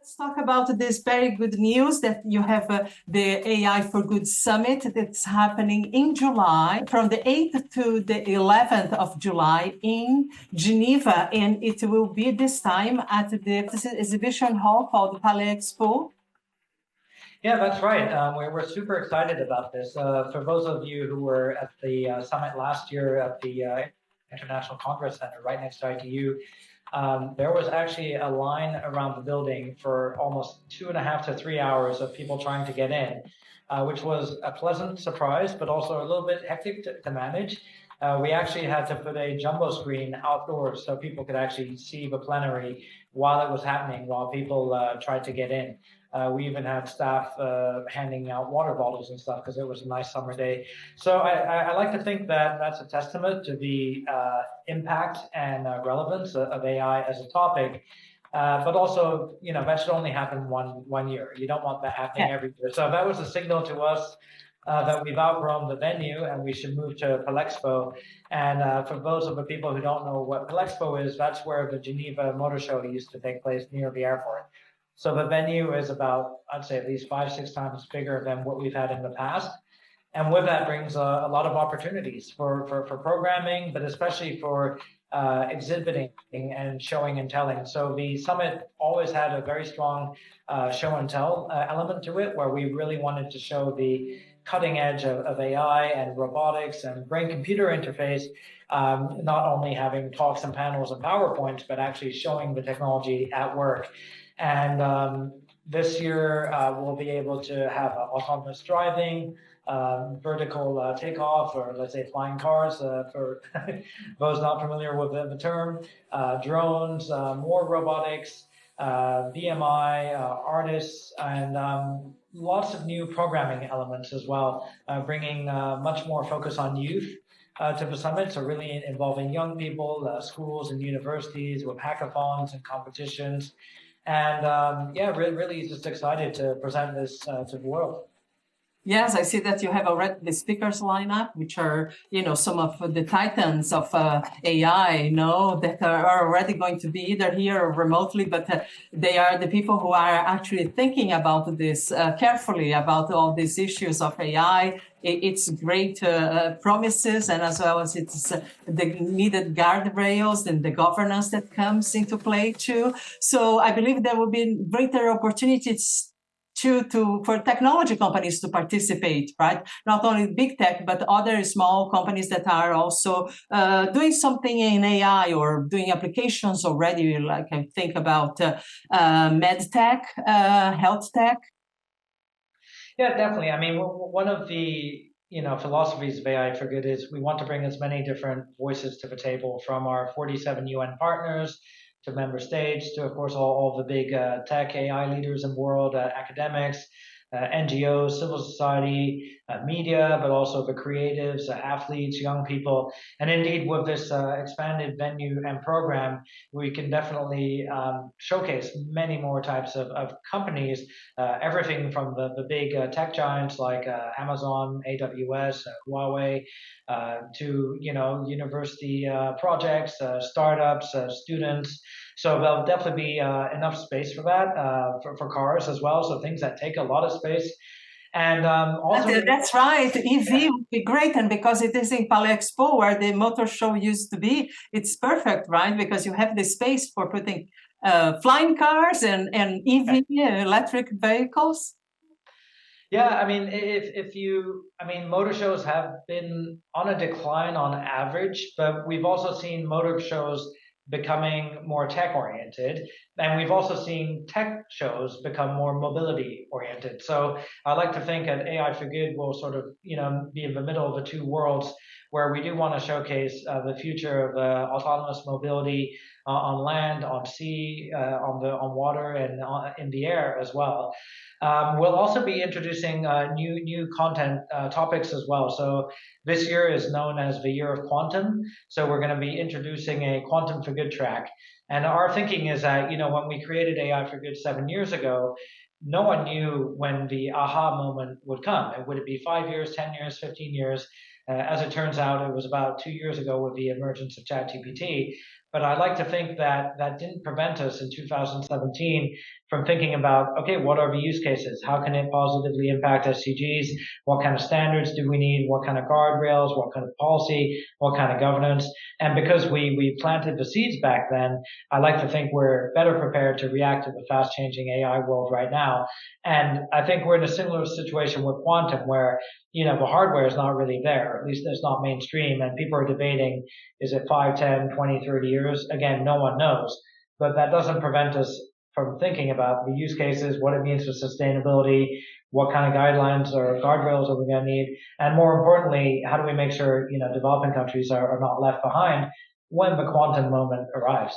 Let's talk about this very good news that you have the AI for Good Summit that's happening in July, from the 8th to the 11th of July in Geneva. And it will be this time at the exhibition hall called Palais Expo. Yeah, that's right. We're super excited about this. For those of you who were at the summit last year at the International Congress Center right next to ITU, there was actually a line around the building for almost 2.5 to 3 hours of people trying to get in, which was a pleasant surprise, but also a little bit hectic to manage. We actually had to put a jumbo screen outdoors so people could actually see the plenary while it was happening, while people tried to get in. We even had staff handing out water bottles and stuff because it was a nice summer day. So I like to think that that's a testament to the impact and relevance of AI as a topic. But also, that should only happen one year. You don't want that happening every year. So that was a signal to us that we've outgrown the venue and we should move to Palexpo. And for those of the people who don't know what Palexpo is, that's where the Geneva Motor Show used to take place near the airport. So the venue is about, I'd say, at least 5-6 times bigger than what we've had in the past. And with that brings a lot of opportunities for programming, but especially for exhibiting and showing and telling. So the summit always had a very strong show and tell element to it, where we really wanted to show the cutting edge of AI and robotics and brain-computer interface, not only having talks and panels and PowerPoints, but actually showing the technology at work. And this year, we'll be able to have autonomous driving, vertical takeoff, or let's say flying cars, for those not familiar with the term, drones, more robotics, BMI, artists, and lots of new programming elements as well, bringing much more focus on youth to the summit, so really involving young people, schools and universities with hackathons and competitions. And yeah, really just excited to present this to the world. Yes, I see that you have already the speakers lineup, which are, some of the titans of AI, that are already going to be either here or remotely, but they are the people who are actually thinking about this carefully, about all these issues of AI. It's great promises, and as well as it's the needed guardrails and the governance that comes into play too. So I believe there will be greater opportunities for technology companies to participate, right? Not only big tech, but other small companies that are also doing something in AI or doing applications already, like I think about med tech, health tech. Yeah, definitely. I mean, one of the philosophies of AI for Good is we want to bring as many different voices to the table, from our 47 UN partners to member states, to, of course, all the big tech AI leaders in the world, academics, NGOs, civil society, media, but also the creatives, athletes, young people. And indeed, with this expanded venue and program, we can definitely showcase many more types of companies, everything from the big tech giants like Amazon, AWS, Huawei, to university projects, startups, students. So there'll definitely be enough space for that, for cars as well. So things that take a lot of space. And also, that's right. EV would be great, and because it is in Palais Expo where the motor show used to be, it's perfect, right? Because you have the space for putting flying cars and EV, electric vehicles. Yeah, I mean, motor shows have been on a decline on average, but we've also seen motor shows becoming more tech oriented, and we've also seen tech shows become more mobility oriented. So I like to think that AI for Good will sort of be in the middle of the two worlds, where we do want to showcase the future of autonomous mobility on land, on sea, on water, and in the air as well. We'll also be introducing new content topics as well. So this year is known as the year of quantum. So we're going to be introducing a Quantum for Good track. And our thinking is that, when we created AI for Good 7 years ago, no one knew when the aha moment would come. And would it be 5 years, 10 years, 15 years? As it turns out, it was about 2 years ago with the emergence of ChatGPT. But I like to think that that didn't prevent us in 2017 from thinking about, okay, what are the use cases? How can it positively impact SDGs? What kind of standards do we need? What kind of guardrails? What kind of policy? What kind of governance? And because we planted the seeds back then, I like to think we're better prepared to react to the fast changing AI world right now. And I think we're in a similar situation with quantum where, the hardware is not really there, at least it's not mainstream, and people are debating, is it 5, 10, 20, 30 years? Again, no one knows, but that doesn't prevent us from thinking about the use cases, what it means for sustainability, what kind of guidelines or guardrails are we going to need, and more importantly, how do we make sure, developing countries are not left behind when the quantum moment arrives.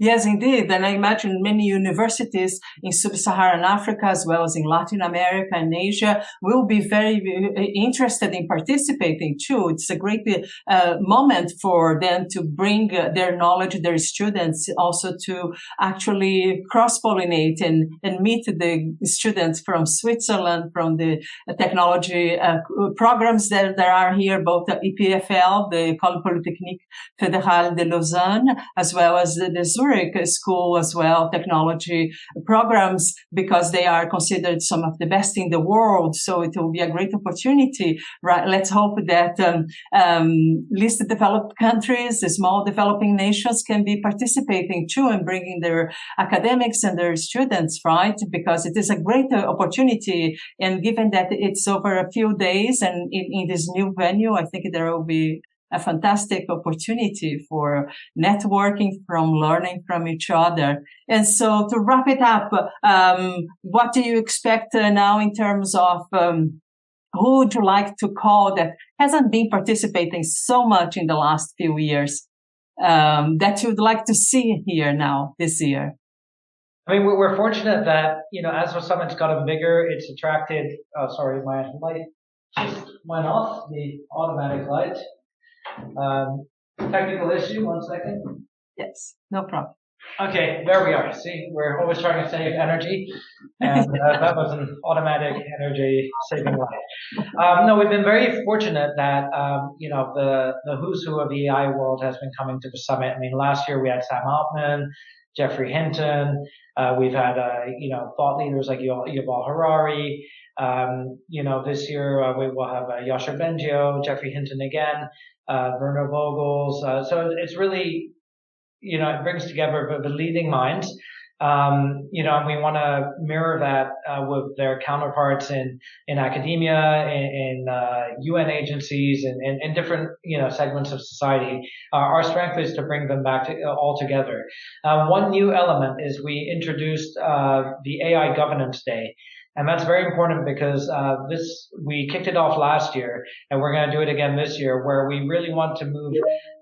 Yes, indeed. And I imagine many universities in sub-Saharan Africa, as well as in Latin America and Asia, will be very interested in participating too. It's a great moment for them to bring their knowledge, their students, also to actually cross-pollinate and meet the students from Switzerland, from the technology programs that there are here, both the EPFL, the École Polytechnique Fédérale de Lausanne, as well as the Zurich School as well, technology programs, because they are considered some of the best in the world. So it will be a great opportunity, right? Let's hope that least developed countries, the small developing nations, can be participating too and bringing their academics and their students, right? Because it is a great opportunity. And given that it's over a few days and in this new venue, I think there will be a fantastic opportunity for networking, from learning from each other. And so to wrap it up, what do you expect now in terms of who would you like to call that hasn't been participating so much in the last few years that you'd like to see here now this year? I mean, we're fortunate that, as the summit's gotten bigger, it's attracted, sorry, my light just went off, the automatic light. Technical issue, 1 second. Yes, no problem. Okay, there we are. See, we're always trying to save energy, and that was an automatic energy saving light. No, we've been very fortunate that, the who's who of the AI world has been coming to the summit. I mean, last year we had Sam Altman, Jeffrey Hinton. We've had, thought leaders like Yuval Harari. This year we will have Yasser Bengio, Jeffrey Hinton again, Werner Vogels. So it's really, it brings together the leading minds. And we want to mirror that with their counterparts in academia, in UN agencies, and in different segments of society. Our strength is to bring them back all together. One new element is we introduced the AI Governance Day. And that's very important because we kicked it off last year, and we're going to do it again this year, where we really want to move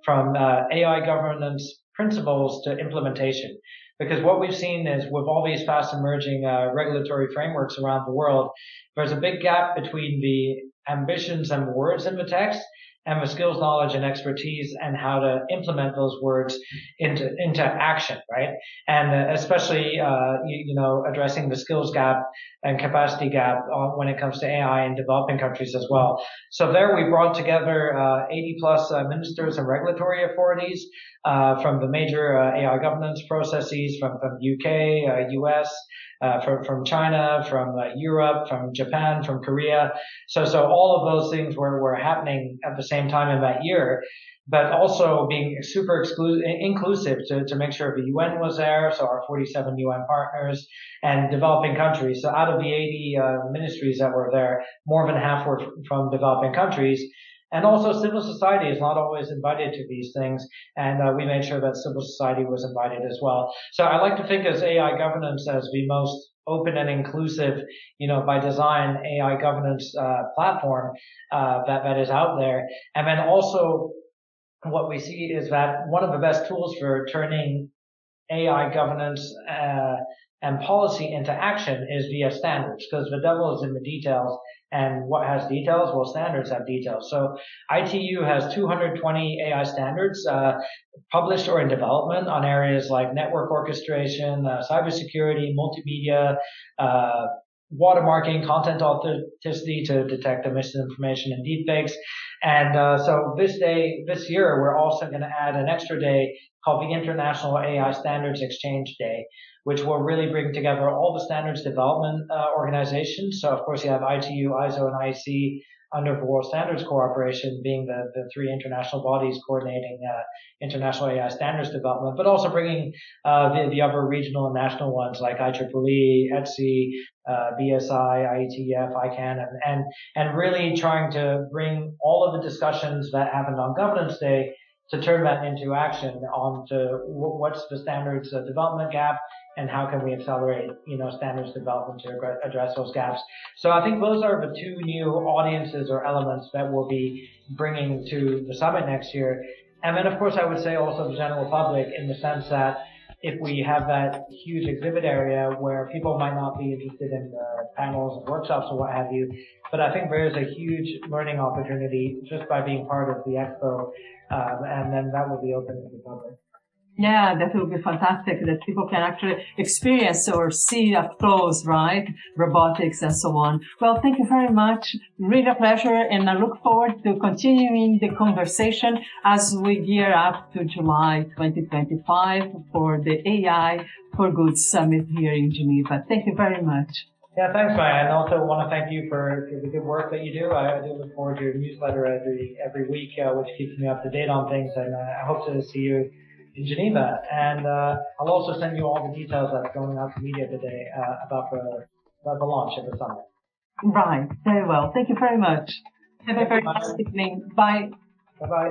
from AI governance principles to implementation. Because what we've seen is with all these fast emerging regulatory frameworks around the world, there's a big gap between the ambitions and words in the text and the skills, knowledge, and expertise, and how to implement those words into action, right? And especially, addressing the skills gap and capacity gap when it comes to AI in developing countries as well. So there we brought together 80 plus ministers and regulatory authorities from the major AI governance processes from UK, US, from China, from Europe, from Japan, from Korea. So all of those things were happening at the same time in that year, but also being super inclusive to make sure the UN was there, so our 47 UN partners, and developing countries. So out of the 80 ministries that were there, more than half were from developing countries. And also civil society is not always invited to these things, and we made sure that civil society was invited as well. So I like to think of AI governance as the most open and inclusive, by design, AI governance platform that is out there. And then also what we see is that one of the best tools for turning AI governance and policy into action is via standards, because the devil is in the details. And what has details? Well, standards have details. So ITU has 220 AI standards published or in development on areas like network orchestration, cybersecurity, multimedia, watermarking, content authenticity to detect misinformation and deepfakes. And so this year, we're also going to add an extra day called the International AI Standards Exchange Day, which will really bring together all the standards development organizations. So, of course, you have ITU, ISO, and IEC under the World Standards Cooperation being the three international bodies coordinating international AI standards development, but also bringing the other regional and national ones like IEEE, ETSI, BSI, IETF, ICANN, and really trying to bring all of the discussions that happened on Governance Day to turn that into action on to what's the standards development gap and how can we accelerate, standards development to address those gaps. So I think those are the two new audiences or elements that we'll be bringing to the summit next year. And then, of course, I would say also the general public in the sense that if we have that huge exhibit area where people might not be interested in the panels and workshops or what have you, but I think there is a huge learning opportunity just by being part of the expo, and then that will be open to the public. Yeah, that will be fantastic that people can actually experience or see up close, right? Robotics and so on. Well, thank you very much. Really a pleasure. And I look forward to continuing the conversation as we gear up to July 2025 for the AI for Good Summit here in Geneva. Thank you very much. Yeah, thanks, Maya. And also want to thank you for the good work that you do. I do look forward to your newsletter every week, which keeps me up to date on things. And I hope to see you in Geneva, and I'll also send you all the details that's going out to media today about the launch of the summit. Right, very well. Thank you very much. Have a very nice evening. Bye. Bye-bye.